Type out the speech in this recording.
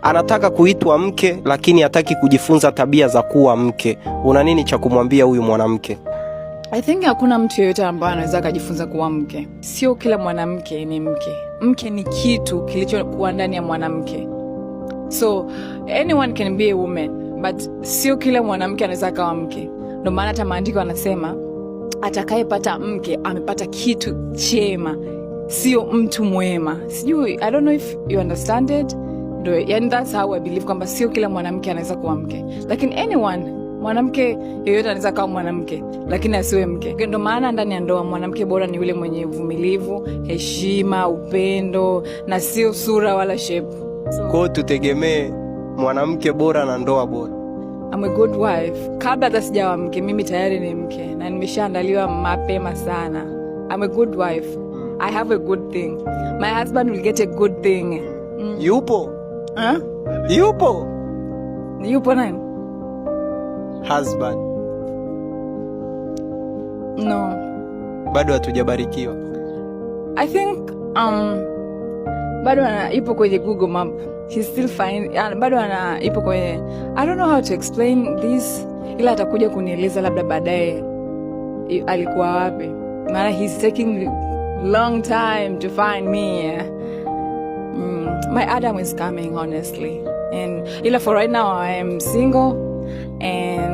anataka kuitwa mke lakini hataki kujifunza tabia za kuwa mke. Una nini cha kumwambia huyu mwanamke? I think hakuna mtu yeyote ambaye anaweza kujifunza kuwa mke. Sio kila mwanamke ni mke. Mke ni kitu kilichokuwa ndani ya mwanamke. So anyone can be a woman, but sio kila mwanamke anaweza kuwa mke. Ndio maana hata maandiko yanasema atakayepata mke amepata kitu chema, sio mtu mwema. Sijui, I don't know if you understand it. And that's how I believe kwamba sio kila mwanamke anaweza kuwa mke. Lakini anyone, mwanamke yeyote anaweza kuwa mwanamke lakini asiwe mke. Ndio maana ndani ya ndoa mwanamke bora ni yule mwenye uvumilivu, heshima, upendo na sio sura wala shape. Kwa tutegemee mwanamke bora na ndoa bora. I'm a good wife. Kabla hata sijawa mke, mimi tayari ni mke na nimeshaandaliwa mapema sana. I'm a good wife. I have a good thing. My husband will get a good thing. Yupo? Huh? Yupo nani? Husband. No. Bado hatujabarikiwa. I think bado ipo kwenye Google Map. He's still fine. Bado ipo kwenye, I don't know how to explain this. Ila atakuja kunieleza labda baadaye alikuwa wapi. Maana he's taking long time to find me. My Adam is coming, honestly. And ila for right now I am single and